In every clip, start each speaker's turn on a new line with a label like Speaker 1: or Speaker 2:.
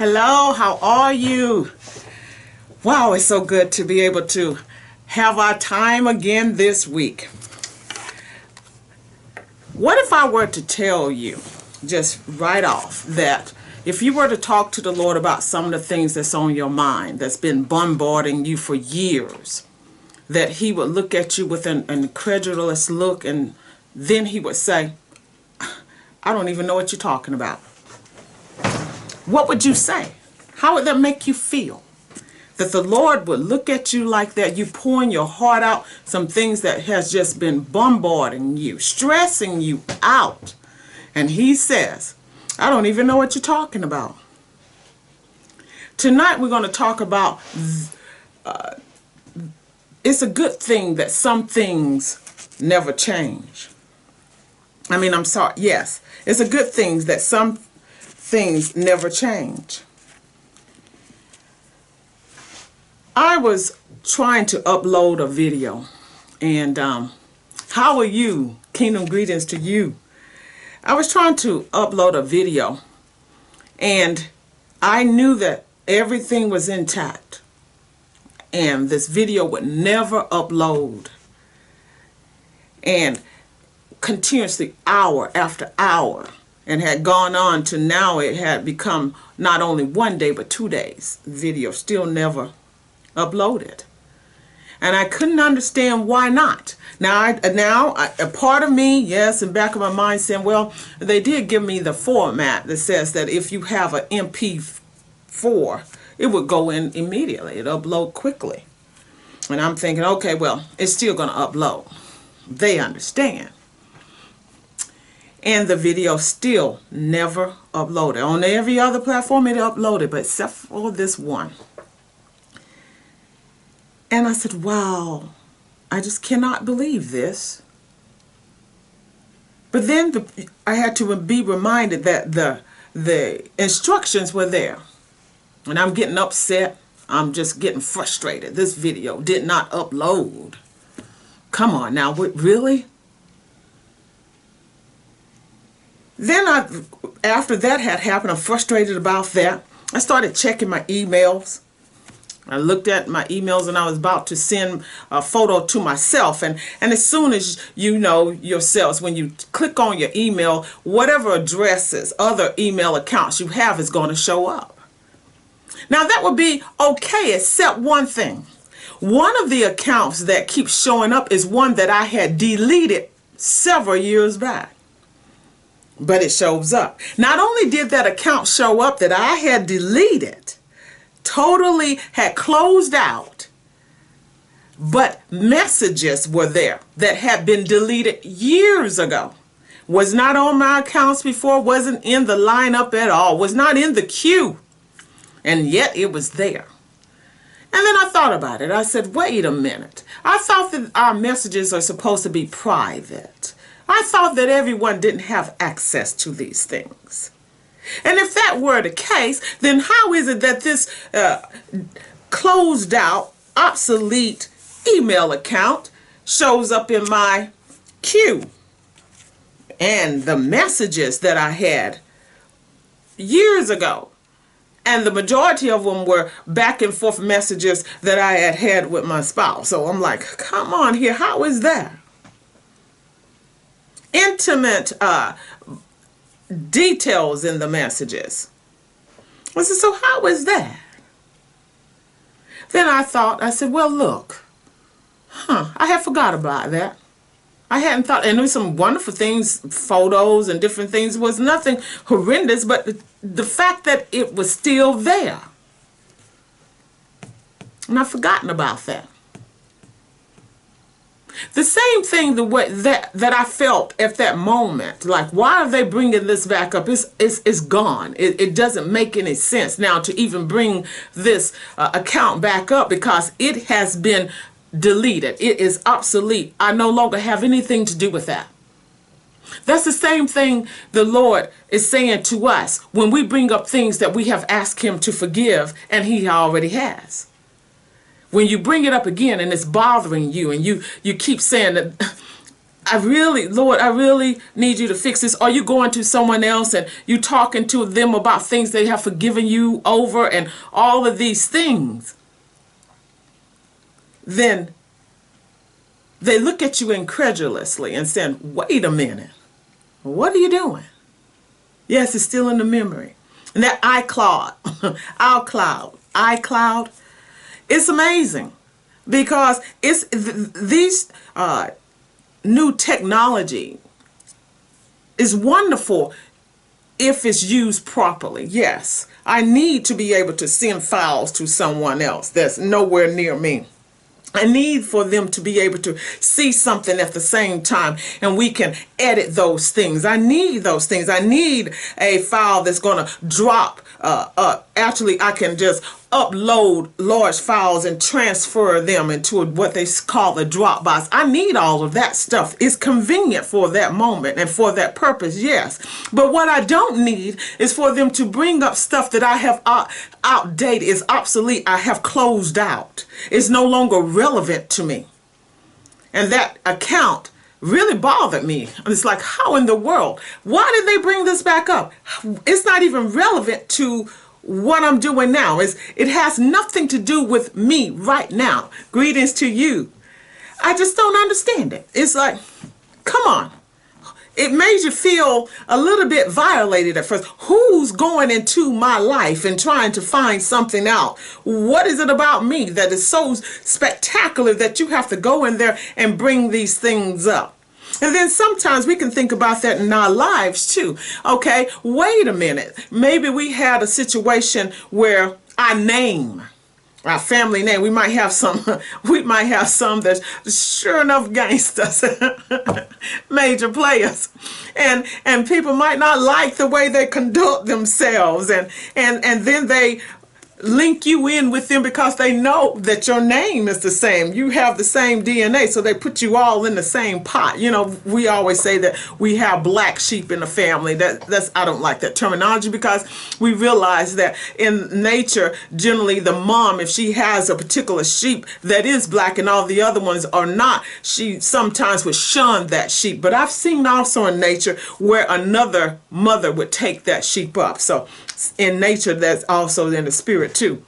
Speaker 1: Hello, how are you? Wow, it's so good to be able to have our time again this week. What if I were to tell you, just right off, that if you were to talk to the Lord about some of the things that's on your mind, that's been bombarding you for years, that He would look at you with an incredulous look, and then He would say, I don't even know what you're talking about. What would you say? How would that make you feel? That the Lord would look at you like that, you pouring your heart out, some things that has just been bombarding you, stressing you out. And He says, I don't even know what you're talking about. Tonight we're going to talk about, it's a good thing that some things never change. Yes, it's a good thing that some things never change. I was trying to upload a video, and how are you? Kingdom greetings to you. I was trying to upload a video, and I knew that everything was intact, and this video would never upload, and continuously hour after hour, and had gone on to now it had become not only 1 day but 2 days. Video still never uploaded, and I couldn't understand why not. Now a part of me, yes, in the back of my mind saying, well, they did give me the format that says that if you have an MP4, it would go in immediately, it'll upload quickly. And I'm thinking, okay, well, it's still going to upload. They understand. And the video still never uploaded. On every other platform it uploaded, but except for this one. And I said, wow, I just cannot believe this. But then I had to be reminded that the instructions were there. And I'm getting upset. I'm just getting frustrated. This video did not upload. Come on now, really? Then after that had happened, I'm frustrated about that. I started checking my emails. I looked at my emails, and I was about to send a photo to myself. And as soon as you know yourselves, when you click on your email, whatever addresses, other email accounts you have is going to show up. Now that would be okay, except one thing. One of the accounts that keeps showing up is one that I had deleted several years back. But it shows up. Not only did that account show up that I had deleted, totally had closed out, but messages were there that had been deleted years ago. Was not on my accounts before, wasn't in the lineup at all, was not in the queue, and yet it was there. And then I thought about it. I said, wait a minute. I thought that our messages are supposed to be private. I thought that everyone didn't have access to these things. And if that were the case, then how is it that this closed out, obsolete email account shows up in my queue? And the messages that I had years ago, and the majority of them were back and forth messages that I had had with my spouse. So I'm like, come on here, how is that? Intimate details in the messages. I said, so how is that? Then I said, well, look, I had forgot about that. I hadn't thought, and there was some wonderful things, photos and different things. It was nothing horrendous, but the fact that it was still there. And I've forgotten about that. The same thing that I felt at that moment, like, why are they bringing this back up? It's gone. It doesn't make any sense now to even bring this account back up, because it has been deleted. It is obsolete. I no longer have anything to do with that. That's the same thing the Lord is saying to us when we bring up things that we have asked Him to forgive, and He already has. When you bring it up again and it's bothering you, and you keep saying that Lord, I really need you to fix this. Or you going to someone else and you talking to them about things they have forgiven you over and all of these things. Then they look at you incredulously and saying, wait a minute, what are you doing? Yes, it's still in the memory. And that iCloud, it's amazing because it's these new technology is wonderful if it's used properly. Yes, I need to be able to send files to someone else that's nowhere near me. I need for them to be able to see something at the same time and we can edit those things. I need those things. I need a file that's going to drop. Actually, I can just upload large files and transfer them into what they call a Dropbox. I need all of that stuff. It's convenient for that moment and for that purpose, yes. But what I don't need is for them to bring up stuff that I have outdated, is obsolete, I have closed out. It's no longer relevant to me. And that account really bothered me. It's like, how in the world? Why did they bring this back up? It's not even relevant to what I'm doing now. It has nothing to do with me right now. Greetings to you. I just don't understand it. It's like, come on. It made you feel a little bit violated at first. Who's going into my life and trying to find something out? What is it about me that is so spectacular that you have to go in there and bring these things up? And then sometimes we can think about that in our lives too. Okay, wait a minute. Maybe we had a situation where our name, our family name, we might have some that's sure enough gangsters, major players, and people might not like the way they conduct themselves, and then they link you in with them because they know that your name is the same. You have the same DNA, so they put you all in the same pot. You know, we always say that we have black sheep in the family. That's I don't like that terminology because we realize that in nature, generally the mom, if she has a particular sheep that is black and all the other ones are not, she sometimes would shun that sheep. But I've seen also in nature where another mother would take that sheep up. So in nature, that's also in the spirit too.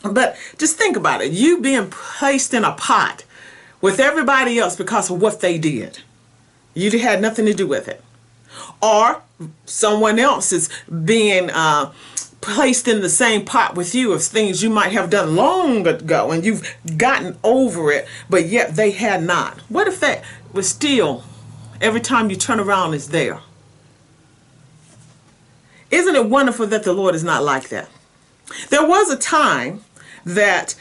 Speaker 1: But just think about it. You being placed in a pot with everybody else because of what they did. You had nothing to do with it. Or someone else is being placed in the same pot with you of things you might have done long ago and you've gotten over it, but yet they had not. What if that was still, every time you turn around, it's there? Isn't it wonderful that the Lord is not like that? There was a time that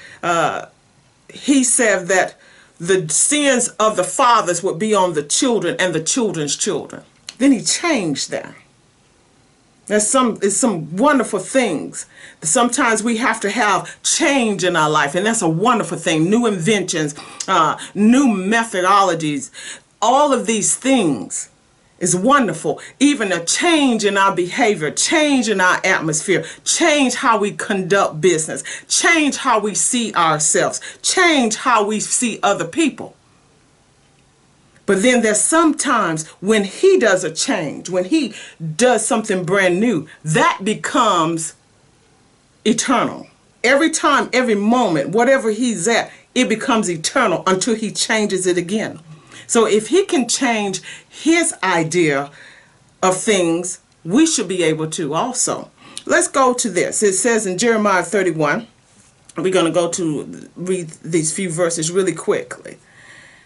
Speaker 1: he said that the sins of the fathers would be on the children and the children's children. Then he changed that. There's some wonderful things. Sometimes we have to have change in our life, and that's a wonderful thing. New inventions, new methodologies, all of these things is wonderful. Even a change in our behavior, change in our atmosphere, change how we conduct business, change how we see ourselves, change how we see other people. But then there's sometimes when he does a change, when he does something brand new, that becomes eternal. Every time, every moment, whatever he's at, it becomes eternal until he changes it again. So if he can change his idea of things, we should be able to also. Let's go to this. It says in Jeremiah 31, we're going to go to read these few verses really quickly.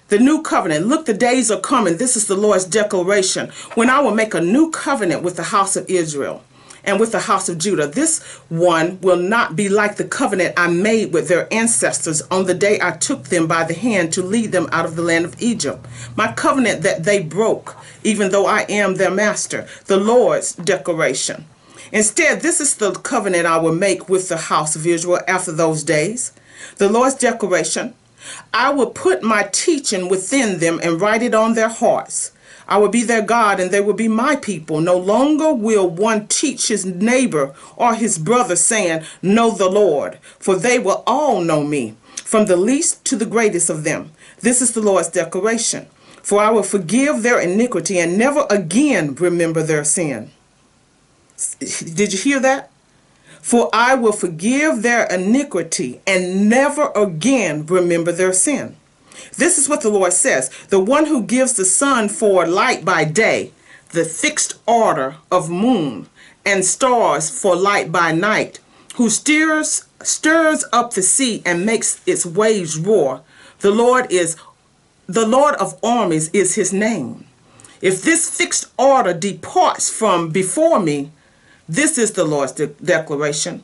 Speaker 1: The new covenant. Look, the days are coming. This is the Lord's declaration. When I will make a new covenant with the house of Israel and with the house of Judah. This one will not be like the covenant I made with their ancestors on the day I took them by the hand to lead them out of the land of Egypt. My covenant that they broke, even though I am their master. The Lord's declaration. Instead, this is the covenant I will make with the house of Israel after those days. The Lord's declaration. I will put my teaching within them and write it on their hearts. I will be their God and they will be my people. No longer will one teach his neighbor or his brother saying, know the Lord, for they will all know me, from the least to the greatest of them. This is the Lord's declaration. For I will forgive their iniquity and never again remember their sin. Did you hear that? For I will forgive their iniquity and never again remember their sin. This is what the Lord says. The one who gives the sun for light by day, the fixed order of moon and stars for light by night, who stirs up the sea and makes its waves roar. The Lord of armies is his name. If this fixed order departs from before me, this is the Lord's declaration,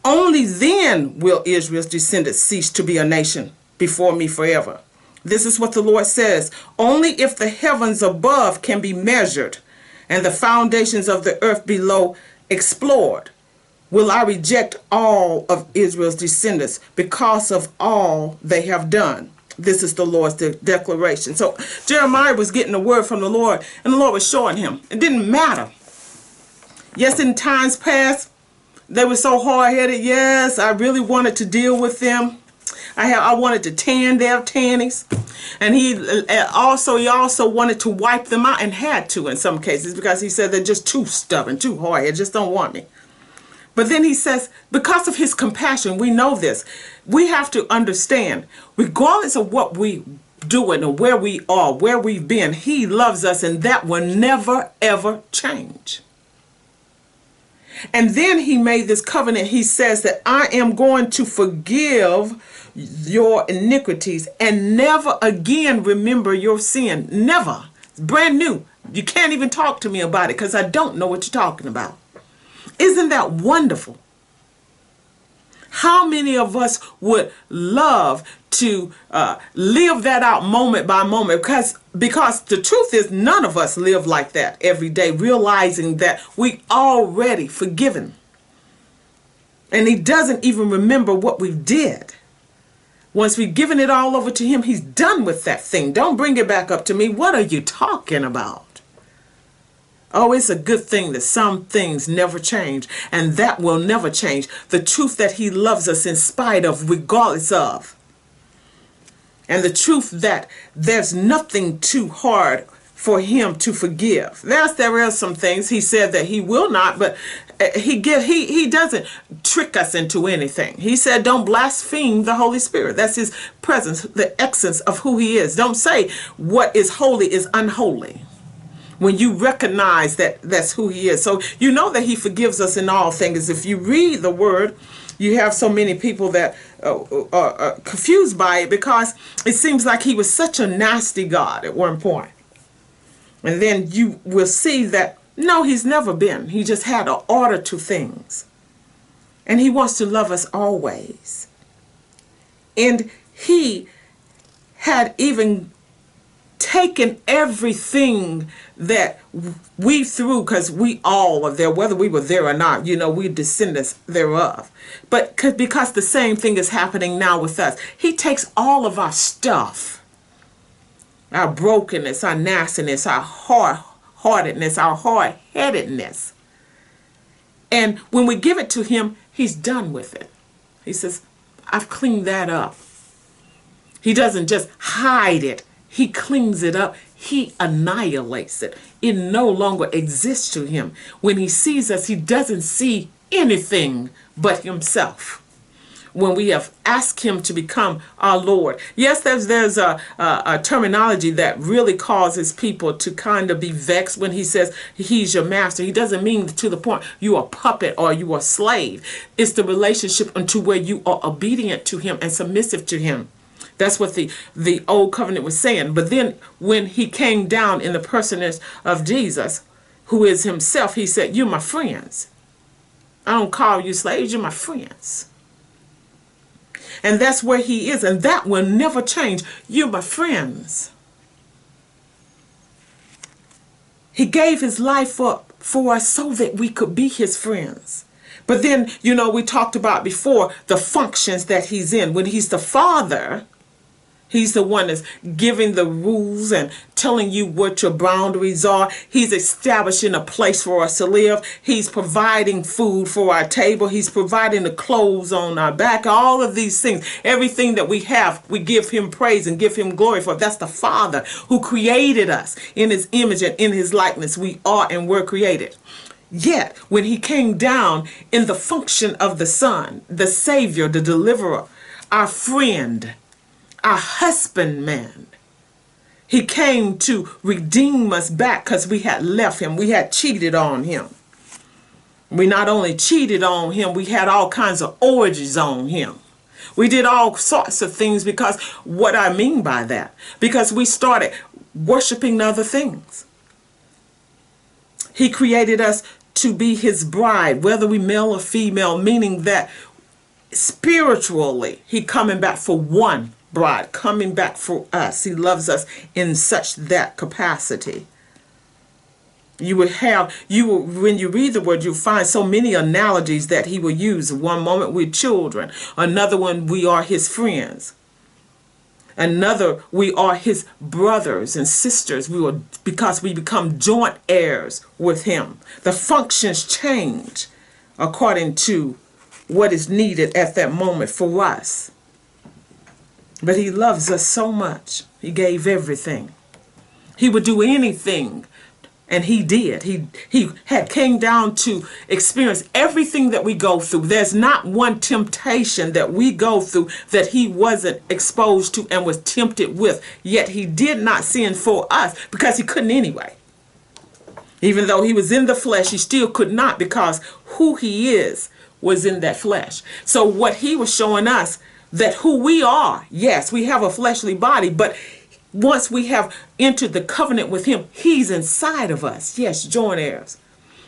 Speaker 1: only then will Israel's descendants cease to be a nation before me forever. This is what the Lord says. Only if the heavens above can be measured and the foundations of the earth below explored, will I reject all of Israel's descendants because of all they have done. This is the Lord's declaration. So Jeremiah was getting a word from the Lord, and the Lord was showing him. It didn't matter. Yes, in times past, they were so hard-headed. Yes, I really wanted to deal with them. I wanted to tan their tannies. And he also wanted to wipe them out, and had to in some cases, because he said they're just too stubborn, too hard-headed, just don't want me. But then he says, because of his compassion, we know this. We have to understand, regardless of what we doing or where we are, where we've been, he loves us, and that will never, ever change. And then he made this covenant. He says that I am going to forgive your iniquities and never again remember your sin. Never. It's brand new. You can't even talk to me about it because I don't know what you're talking about. Isn't that wonderful? How many of us would love to live that out moment by moment? Because the truth is, none of us live like that every day, realizing that we already forgiven. And he doesn't even remember what we did. Once we've given it all over to him, he's done with that thing. Don't bring it back up to me. What are you talking about? Oh, it's a good thing that some things never change, and that will never change. The truth that he loves us in spite of, regardless of. And the truth that there's nothing too hard for him to forgive. There are some things he said that he will not, but he doesn't trick us into anything. He said, don't blaspheme the Holy Spirit. That's his presence, the essence of who he is. Don't say what is holy is unholy. When you recognize that that's who he is. So you know that he forgives us in all things. If you read the word, you have so many people that are confused by it, because it seems like he was such a nasty God at one point. And then you will see that, no, he's never been. He just had an order to things. And he wants to love us always. And he had even taken everything that we threw, because we all are there, whether we were there or not, we're descendants thereof. But because the same thing is happening now with us, he takes all of our stuff, our brokenness, our nastiness, our hard-heartedness, our hard-headedness. And when we give it to him, he's done with it. He says, I've cleaned that up. He doesn't just hide it. He cleans it up. He annihilates it. It no longer exists to him. When he sees us, he doesn't see anything but himself. When we have asked him to become our Lord. Yes, there's a terminology that really causes people to kind of be vexed when he says he's your master. He doesn't mean to the point you are a puppet or you are a slave. It's the relationship unto where you are obedient to him and submissive to him. That's what the old covenant was saying. But then when he came down in the personage of Jesus, who is himself, he said, you're my friends. I don't call you slaves, you're my friends. And that's where he is, and that will never change. You're my friends. He gave his life up for us so that we could be his friends. But then, we talked about before the functions that he's in. When he's the Father, He's the one that's giving the rules and telling you what your boundaries are. He's establishing a place for us to live. He's providing food for our table. He's providing the clothes on our back. All of these things, everything that we have, we give him praise and give him glory for. That's the Father who created us in his image and in his likeness. We are and were created. Yet, when he came down in the function of the Son, the Savior, the Deliverer, our friend, our husbandman, he came to redeem us back because we had left him. We had cheated on him. We not only cheated on him, we had all kinds of orgies on him. We did all sorts of things because, what I mean by that, because we started worshiping other things. He created us to be his bride, whether we male or female, meaning that spiritually, he coming back for one bride, coming back for us. He loves us in such that capacity. When you read the word, you'll find so many analogies that he will use. One moment we're children, another one we are his friends, another we are his brothers and sisters. Because we become joint heirs with him. The functions change according to what is needed at that moment for us. But he loves us so much. He gave everything. He would do anything, and he did. He came down to experience everything that we go through. There's not one temptation that we go through that he wasn't exposed to and was tempted with. Yet he did not sin for us because he couldn't anyway. Even though he was in the flesh, he still could not, because who he is was in that flesh. So what he was showing us, that who we are, yes, we have a fleshly body, but once we have entered the covenant with him, he's inside of us. Yes, joint heirs.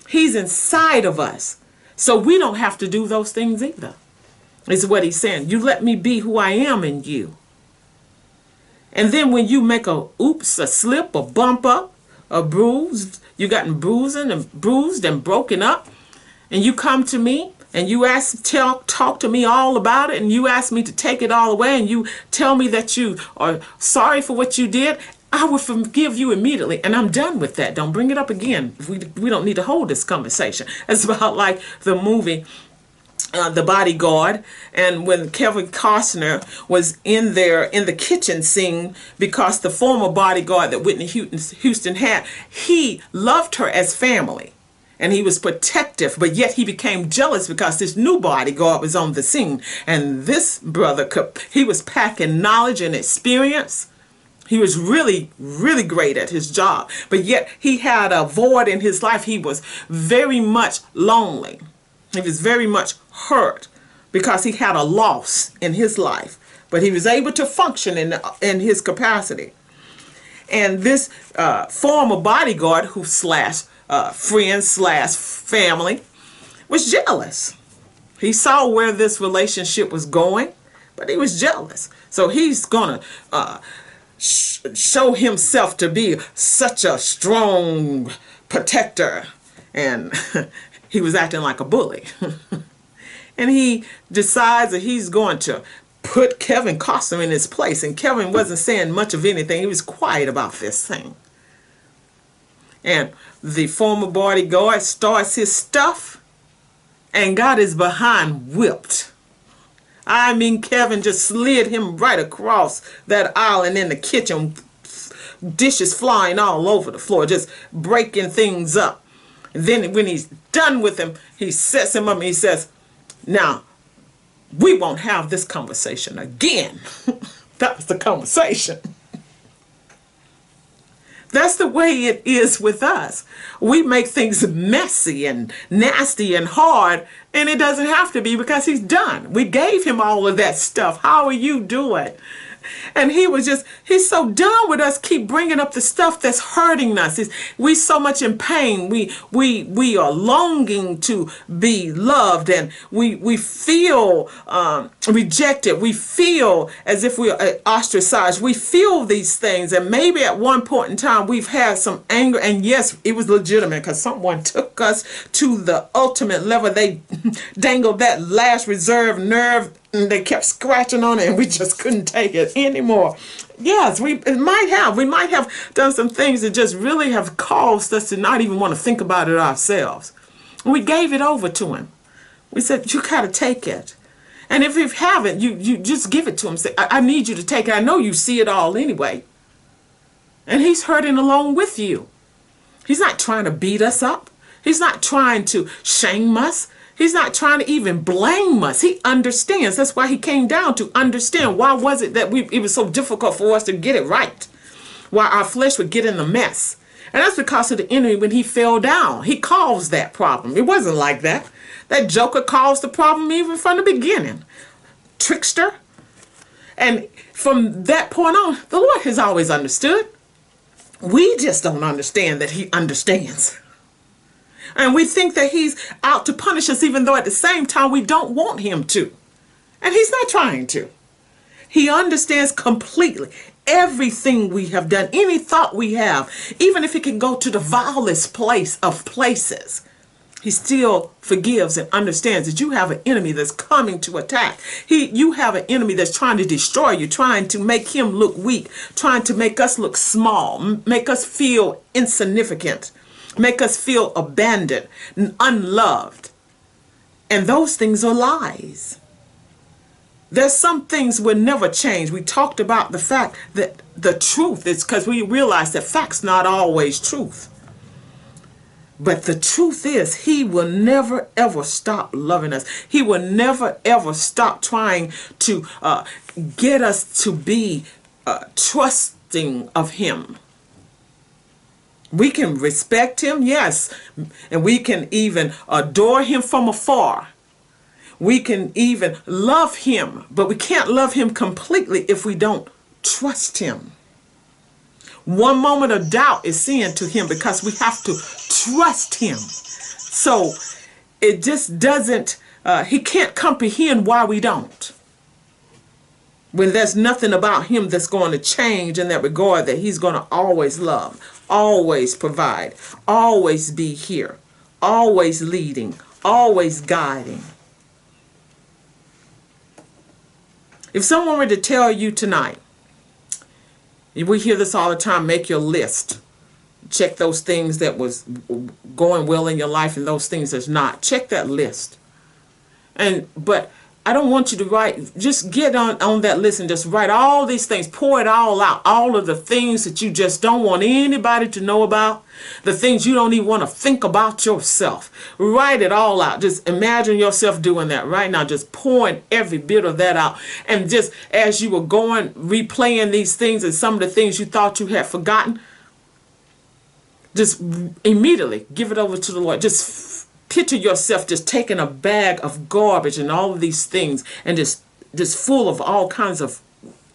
Speaker 1: He's inside of us. So we don't have to do those things either, is what he's saying. You let me be who I am in you. And then when you make a oops, a slip, a bump up, a bruise, you gotten bruised and broken up, and you come to me, and you talk to me all about it, and you ask me to take it all away, and you tell me that you are sorry for what you did, I would forgive you immediately, and I'm done with that. Don't bring it up again. We don't need to hold this conversation. It's about like the movie The Bodyguard, and when Kevin Costner was in there in the kitchen scene, because the former bodyguard that Whitney Houston had, he loved her as family. And he was protective, but yet he became jealous because this new bodyguard was on the scene. And this brother, he was packing knowledge and experience. He was really, really great at his job. But yet he had a void in his life. He was very much lonely. He was very much hurt because he had a loss in his life. But he was able to function in his capacity. And this former bodyguard who friend / family was jealous. He saw where this relationship was going, but he was jealous. So he's gonna show himself to be such a strong protector, and he was acting like a bully. And he decides that he's going to put Kevin Costner in his place, and Kevin wasn't saying much of anything. He was quiet about this thing. And the former bodyguard starts his stuff and got his behind whipped. I mean, Kevin just slid him right across that aisle and in the kitchen, dishes flying all over the floor, just breaking things up. And then when he's done with him, he sets him up and he says, now, we won't have this conversation again. That was the conversation. That's the way it is with us. We make things messy and nasty and hard, and it doesn't have to be, because he's done. We gave him all of that stuff. How are you doing? And he's so done with us, keep bringing up the stuff that's hurting us. We so much in pain. We are longing to be loved, and we feel rejected. We feel as if we are ostracized. We feel these things, and maybe at one point in time we've had some anger, and yes, it was legitimate because someone took us to the ultimate level. They dangled that last reserve nerve and they kept scratching on it, and we just couldn't take it anymore. Yes, we might have done some things that just really have caused us to not even want to think about it ourselves. We gave it over to him. We said, you got to take it. And if you haven't, you just give it to him. Say, I need you to take it. I know you see it all anyway. And he's hurting along with you. He's not trying to beat us up. He's not trying to shame us. He's not trying to even blame us. He understands. That's why he came down to understand. Why was it that it was so difficult for us to get it right? Why our flesh would get in the mess. And that's because of the enemy. When he fell down, he caused that problem. It wasn't like that. That joker caused the problem even from the beginning. Trickster. And from that point on, the Lord has always understood. We just don't understand that he understands. And we think that he's out to punish us, even though at the same time we don't want him to. And he's not trying to. He understands completely everything we have done, any thought we have, even if it can go to the vilest place of places. He still forgives and understands that you have an enemy that's coming to attack. You have an enemy that's trying to destroy you, trying to make him look weak, trying to make us look small, make us feel insignificant, make us feel abandoned and unloved. And those things are lies. There's some things will never change. We talked about the fact that the truth is, because we realize that fact's not always truth. But the truth is, he will never, ever stop loving us. He will never, ever stop trying to get us to be trusting of him. We can respect him, yes, and we can even adore him from afar. We can even love him, but we can't love him completely if we don't trust him. One moment of doubt is sin to him because we have to trust him. So it just doesn't, he can't comprehend why we don't. When there's nothing about him that's going to change in that regard, that he's going to always love, always provide, always be here, always leading, always guiding. If someone were to tell you tonight, we hear this all the time, make your list. Check those things that was going well in your life and those things that's not. Check that list. But I don't want you to write, just get on that list and just write all these things, pour it all out, all of the things that you just don't want anybody to know about, the things you don't even want to think about yourself. Write it all out. Just imagine yourself doing that right now, just pouring every bit of that out. And just as you were going, replaying these things and some of the things you thought you had forgotten, just immediately give it over to the Lord. Just picture yourself just taking a bag of garbage and all of these things and just full of all kinds of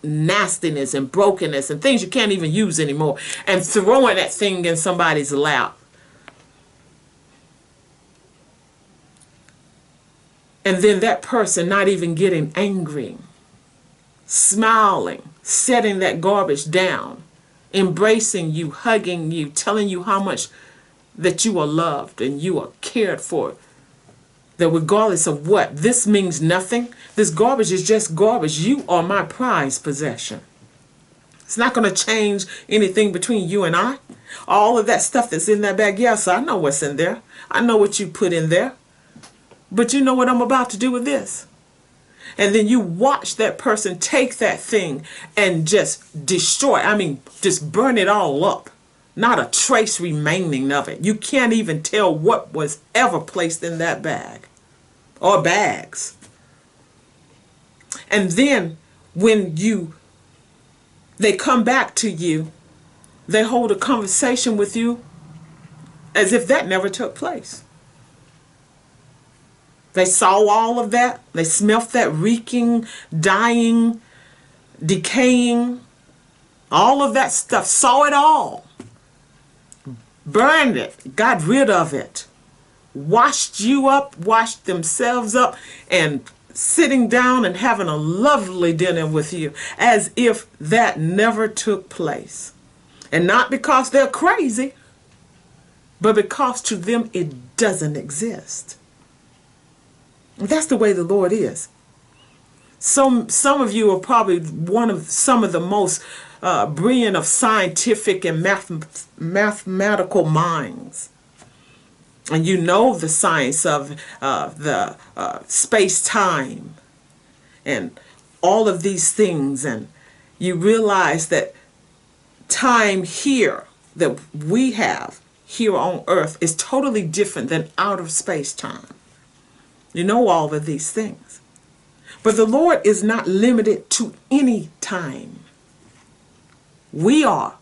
Speaker 1: nastiness and brokenness and things you can't even use anymore, and throwing that thing in somebody's lap. And then that person not even getting angry, smiling, setting that garbage down, embracing you, hugging you, telling you how much that you are loved and you are cared for. That regardless of what, this means nothing. This garbage is just garbage. You are my prized possession. It's not going to change anything between you and I. All of that stuff that's in that bag, yes, I know what's in there. I know what you put in there. But you know what I'm about to do with this? And then you watch that person take that thing and just destroy. I mean, just burn it all up. Not a trace remaining of it. You can't even tell what was ever placed in that bag or bags. And then when they come back to you, they hold a conversation with you as if that never took place. They saw all of that. They smelled that reeking, dying, decaying, all of that stuff. Saw it all. Burned it, got rid of it, washed you up, washed themselves up, and sitting down and having a lovely dinner with you as if that never took place. And not because they're crazy, but because to them it doesn't exist. That's the way the Lord is. Some of you are probably some of the most brilliant of scientific and mathematical minds. And you know the science of the space-time and all of these things. And you realize that time here that we have here on earth is totally different than outer space-time. You know all of these things. But the Lord is not limited to any time. We are.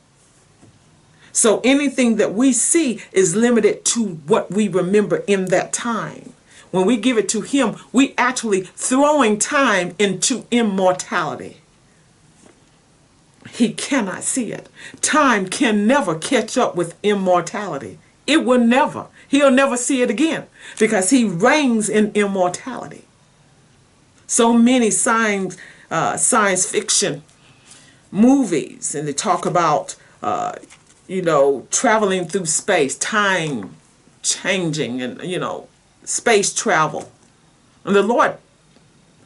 Speaker 1: So anything that we see is limited to what we remember in that time. When we give it to Him, we actually throwing time into immortality. He cannot see it. Time can never catch up with immortality. It will never. He'll never see it again because He reigns in immortality. So many science fiction movies, and they talk about traveling through space, time changing, and space travel. And the Lord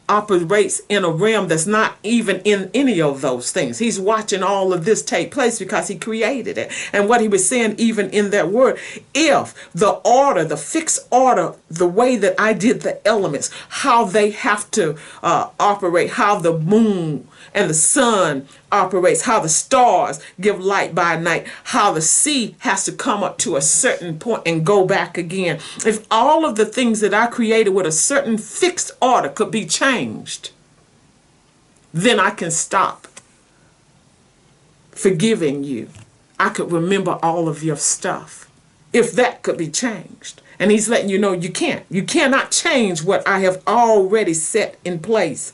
Speaker 1: operates in a realm that's not even in any of those things. He's watching all of this take place because He created it. And what He was saying even in that word, if the fixed order, the way that I did the elements, how they have to operate, how the moon and the sun operates, how the stars give light by night, how the sea has to come up to a certain point and go back again. If all of the things that I created with a certain fixed order could be changed, then I can stop forgiving you. I could remember all of your stuff if that could be changed. And He's letting you know you can't. You cannot change what I have already set in place.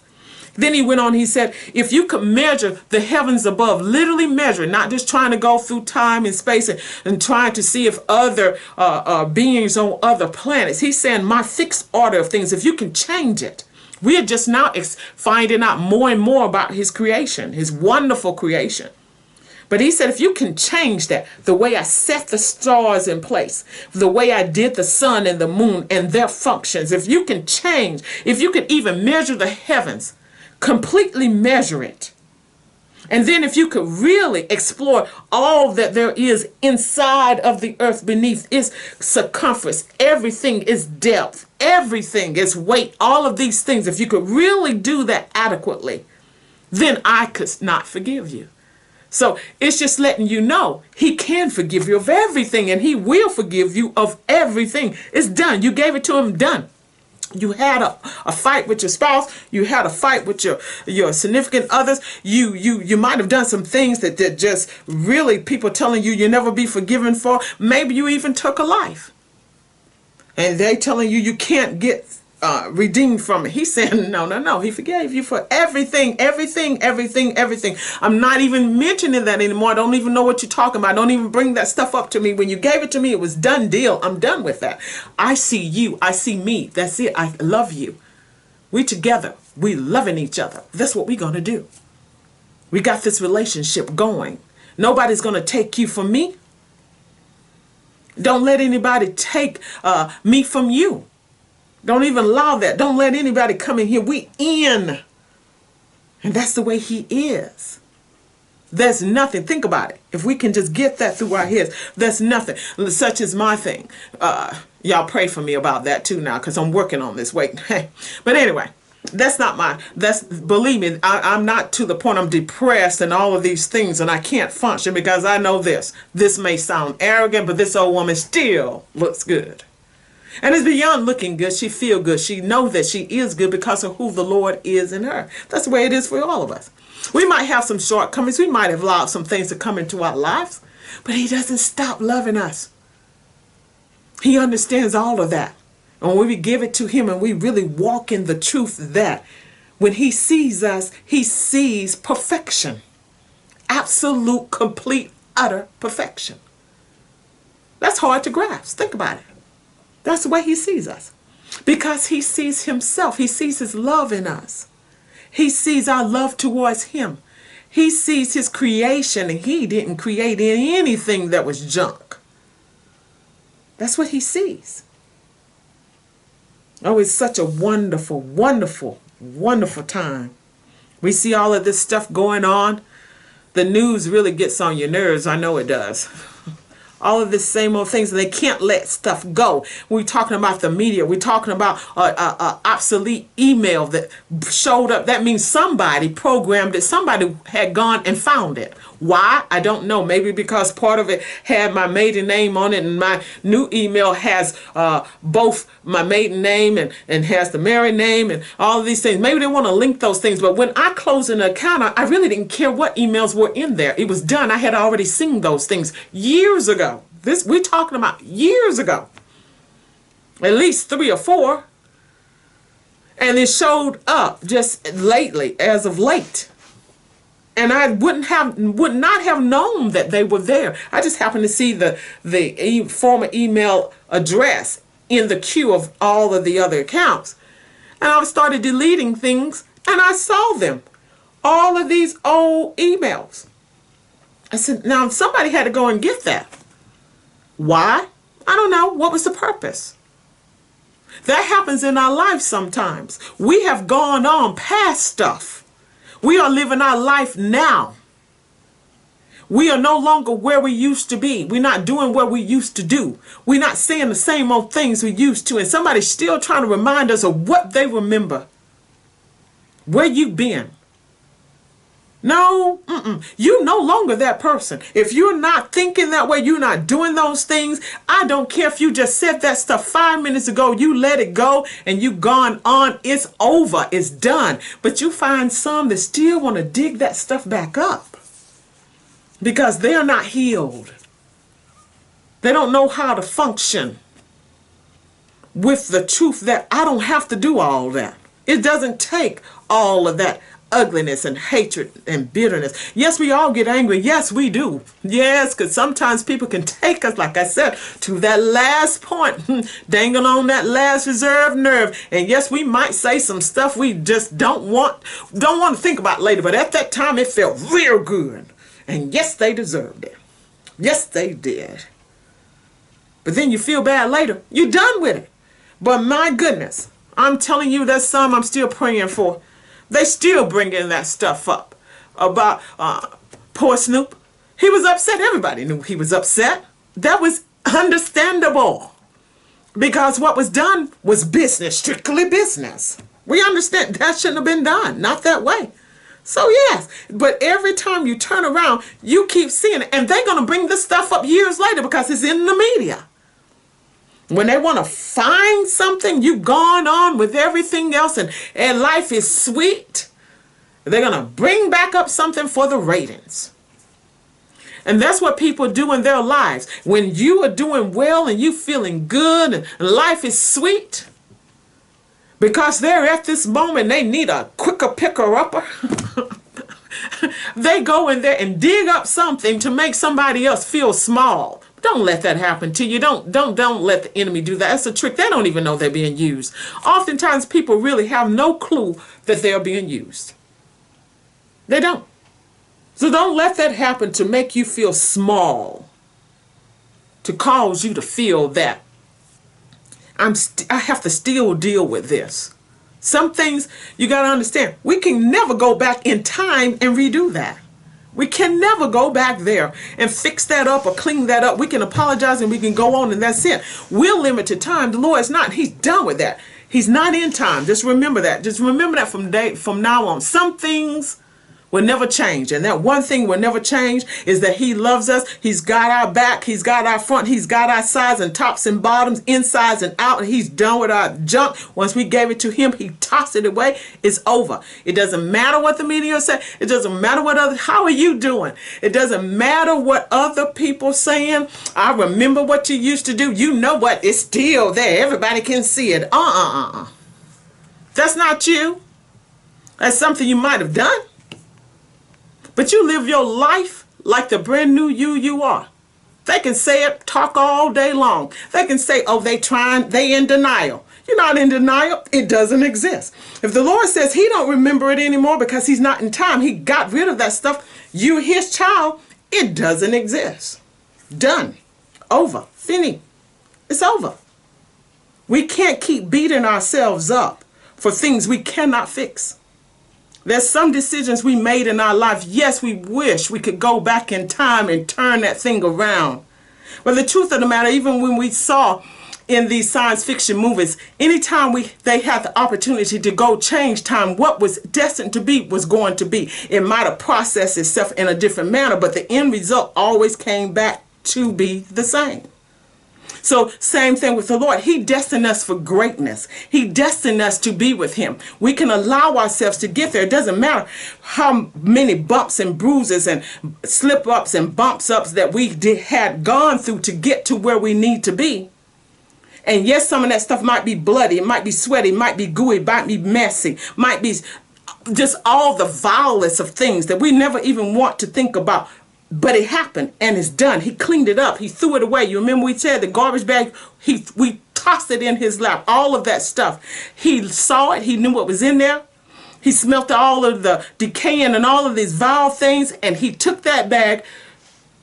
Speaker 1: Then He went on, He said, if you could measure the heavens above, literally measure, not just trying to go through time and space and trying to see if other beings on other planets. He's saying my fixed order of things, if you can change it. We are just now finding out more and more about His creation, His wonderful creation. But He said, if you can change that, the way I set the stars in place, the way I did the sun and the moon and their functions, if you can change, if you could even measure the heavens, completely measure it. And then if you could really explore all that there is inside of the earth beneath its circumference, everything is depth, everything is weight, all of these things, if you could really do that adequately, then I could not forgive you. So it's just letting you know He can forgive you of everything, and He will forgive you of everything. It's done. You gave it to Him, done. You had a fight with your spouse. You had a fight with your significant others. You might have done some things that just really people telling you you'll never be forgiven for. Maybe you even took a life. And they telling you can't get redeemed from it. He's saying, no. He forgave you for everything. I'm not even mentioning that anymore. I don't even know what you're talking about. Don't even bring that stuff up to me. When you gave it to me, it was done deal. I'm done with that. I see you. I see me. That's it. I love you. We together. We loving each other. That's what we're going to do. We got this relationship going. Nobody's going to take you from me. Don't let anybody take me from you. Don't even allow that. Don't let anybody come in here. We in. And that's the way He is. There's nothing. Think about it. If we can just get that through our heads, there's nothing. Such is my thing. Y'all pray for me about that too now, because I'm working on this. Wait. But anyway, believe me, I'm not to the point I'm depressed and all of these things and I can't function, because I know this. This may sound arrogant, but this old woman still looks good. And it's beyond looking good. She feel good. She knows that she is good because of who the Lord is in her. That's the way it is for all of us. We might have some shortcomings. We might have allowed some things to come into our lives. But He doesn't stop loving us. He understands all of that. And when we give it to Him and we really walk in the truth that when He sees us, He sees perfection. Absolute, complete, utter perfection. That's hard to grasp. Think about it. That's the way He sees us. Because He sees Himself. He sees His love in us. He sees our love towards Him. He sees His creation, and He didn't create anything that was junk. That's what He sees. Oh, it's such a wonderful, wonderful wonderful time. We see all of this stuff going on. The news really gets on your nerves. I know it does. All of this same old things. They can't let stuff go. We're talking about the media. We're talking about obsolete email that showed up. That means somebody programmed it. Somebody had gone and found it. Why? I don't know. Maybe because part of it had my maiden name on it, and my new email has both my maiden name and has the married name and all of these things. Maybe they want to link those things. But when I closed an account, I really didn't care what emails were in there. It was done. I had already seen those things years ago. We're talking about years ago. At least 3 or 4. And it showed up just lately, as of late. And I would not have known that they were there. I just happened to see the former email address in the queue of all of the other accounts. And I started deleting things, and I saw them. All of these old emails. I said, now somebody had to go and get that. Why? I don't know. What was the purpose? That happens in our life sometimes. We have gone on past stuff. We are living our life now. We are no longer where we used to be. We're not doing what we used to do. We're not saying the same old things we used to. And somebody's still trying to remind us of what they remember. Where you've been. No, you no longer that person. If you're not thinking that way, you're not doing those things. I don't care if you just said that stuff 5 minutes ago. You let it go and you gone on. It's over. It's done. But you find some that still want to dig that stuff back up because they're not healed. They don't know how to function with the truth that I don't have to do all that. It doesn't take all of that ugliness and hatred and bitterness. Yes, we all get angry. Yes, we do. Yes, because sometimes people can take us, like I said, to that last point, dangle on that last reserve nerve. And yes, we might say some stuff we just don't want to think about later. But at that time, it felt real good. And yes, they deserved it. Yes, they did. But then you feel bad later. You're done with it. But my goodness, I'm telling you, there's some I'm still praying for. They still bringing that stuff up about poor Snoop. He was upset. Everybody knew he was upset. That was understandable because what was done was business, strictly business. We understand that shouldn't have been done, not that way. So yes, but every time you turn around, you keep seeing it, and they're going to bring this stuff up years later because it's in the media. When they want to find something, you've gone on with everything else and life is sweet. They're going to bring back up something for the ratings. And that's what people do in their lives. When you are doing well and you feeling good and life is sweet, because they're at this moment, they need a quicker picker-upper. They go in there and dig up something to make somebody else feel small. Don't let that happen to you. Don't let the enemy do that. That's a trick. They don't even know they're being used. Oftentimes people really have no clue that they're being used. They don't. So don't let that happen to make you feel small, to cause you to feel that I have to still deal with this. Some things you got to understand. We can never go back in time and redo that. We can never go back there and fix that up or clean that up. We can apologize and we can go on and that's it. We're limited time. The Lord is not. He's done with that. He's not in time. Just remember that. Just remember that from now on. Some things will never change. And that one thing will never change is that he loves us. He's got our back. He's got our front. He's got our sides and tops and bottoms, insides and out. And he's done with our junk. Once we gave it to him, he tossed it away. It's over. It doesn't matter what the media say. It doesn't matter what how are you doing? It doesn't matter what other people saying. I remember what you used to do. You know what? It's still there. Everybody can see it. That's not you. That's something you might have done. But you live your life like the brand new you are. They can say it, talk all day long. They can say, oh, they in denial. You're not in denial. It doesn't exist. If the Lord says he don't remember it anymore because he's not in time, he got rid of that stuff, you're his child, it doesn't exist. Done. Over. Fini. It's over. We can't keep beating ourselves up for things we cannot fix. There's some decisions we made in our life. Yes, we wish we could go back in time and turn that thing around. But the truth of the matter, even when we saw in these science fiction movies, anytime they had the opportunity to go change time, what was destined to be was going to be. It might have processed itself in a different manner, but the end result always came back to be the same. So same thing with the Lord. He destined us for greatness. He destined us to be with him. We can allow ourselves to get there. It doesn't matter how many bumps and bruises and slip ups and bumps ups that we had gone through to get to where we need to be. And yes, some of that stuff might be bloody, it might be sweaty, it might be gooey, it might be messy, might be just all the vilest of things that we never even want to think about. But it happened and it's done. He cleaned it up. He threw it away. You remember we said the garbage bag, we tossed it in his lap. All of that stuff. He saw it. He knew what was in there. He smelt all of the decaying and all of these vile things. And he took that bag,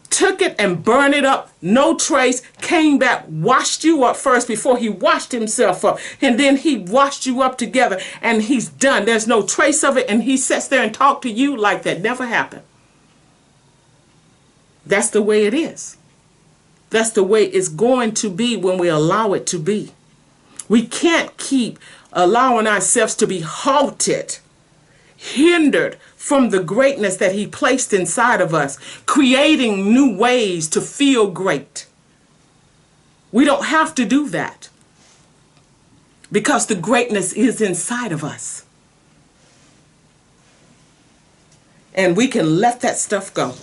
Speaker 1: took it and burned it up. No trace. Came back, washed you up first before he washed himself up. And then he washed you up together. And he's done. There's no trace of it. And he sits there and talks to you like that never happened. That's the way it is. That's the way it's going to be when we allow it to be. We can't keep allowing ourselves to be halted, hindered from the greatness that he placed inside of us, creating new ways to feel great. We don't have to do that because the greatness is inside of us. And we can let that stuff go.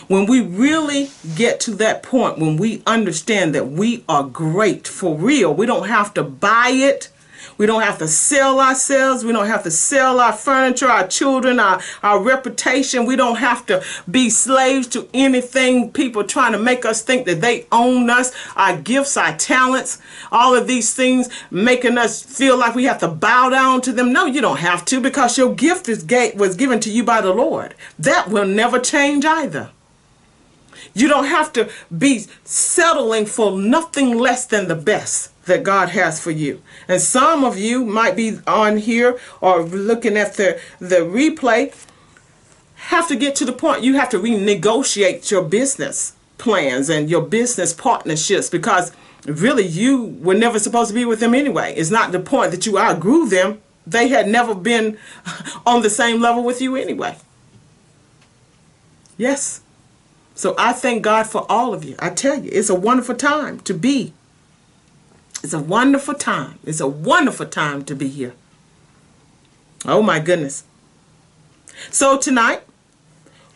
Speaker 1: When we really get to that point, when we understand that we are great for real, we don't have to buy it. We don't have to sell ourselves. We don't have to sell our furniture, our children, our reputation. We don't have to be slaves to anything. People trying to make us think that they own us, our gifts, our talents, all of these things making us feel like we have to bow down to them. No, you don't have to, because your gift was given to you by the Lord. That will never change either. You don't have to be settling for nothing less than the best that God has for you. And some of you might be on here or looking at the replay, have to get to the point you have to renegotiate your business plans and your business partnerships, because really you were never supposed to be with them anyway. It's not the point that you outgrew them. They had never been on the same level with you anyway. Yes. So I thank God for all of you. I tell you, it's a wonderful time to be. It's a wonderful time. It's a wonderful time to be here. Oh my goodness. So tonight,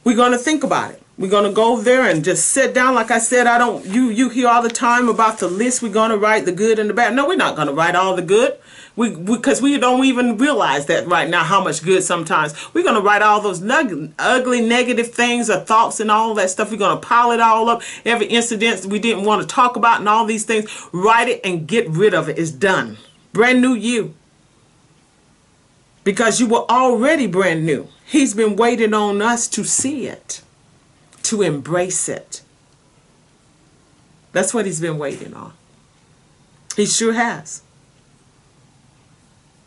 Speaker 1: we're going to think about it. We're going to go there and just sit down. Like I said, you hear all the time about the list. We're going to write the good and the bad. No, we're not going to write all the good. Because we don't even realize that right now, how much good sometimes. We're going to write all those ugly, negative things or thoughts and all that stuff. We're going to pile it all up. Every incident we didn't want to talk about and all these things. Write it and get rid of it. It's done. Brand new you. Because you were already brand new. He's been waiting on us to see it. To embrace it. That's what he's been waiting on. He sure has.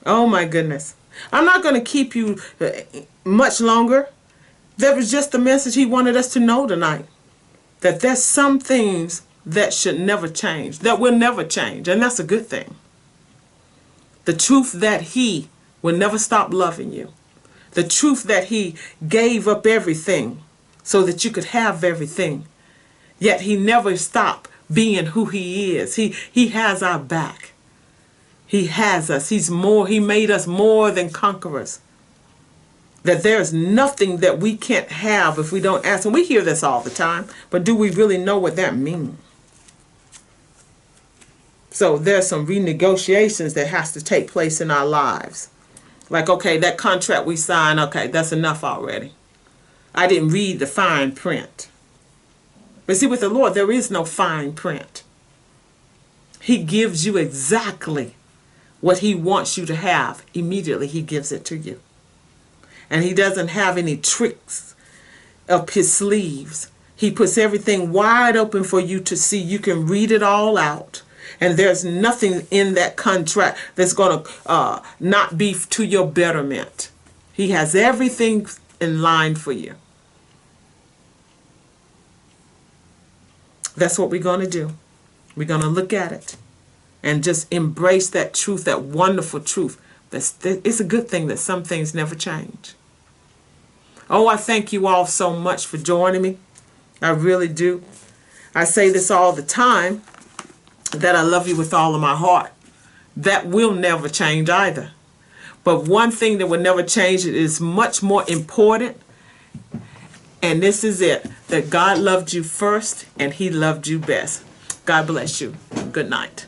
Speaker 1: Oh my goodness. I'm not going to keep you much longer. That was just the message he wanted us to know tonight. That there's some things that should never change. That will never change. And that's a good thing. The truth that he will never stop loving you. The truth that he gave up everything so that you could have everything. Yet he never stopped being who he is. He has our back. He has us. He made us more than conquerors. That there's nothing that we can't have if we don't ask. And we hear this all the time, but do we really know what that means? So there's some renegotiations that has to take place in our lives. Like, okay, that contract we signed, okay, that's enough already. I didn't read the fine print. But see, with the Lord, there is no fine print. He gives you exactly what he wants you to have. Immediately he gives it to you. And he doesn't have any tricks up his sleeves. He puts everything wide open for you to see. You can read it all out. And there's nothing in that contract that's going to not be to your betterment. He has everything in line for you. That's what we're going to do. We're going to look at it and just embrace that truth, that wonderful truth. It's a good thing that some things never change. Oh, I thank you all so much for joining me. I really do. I say this all the time, that I love you with all of my heart. That will never change either. But one thing that will never change, it is much more important. And this is it, that God loved you first and he loved you best. God bless you. Good night.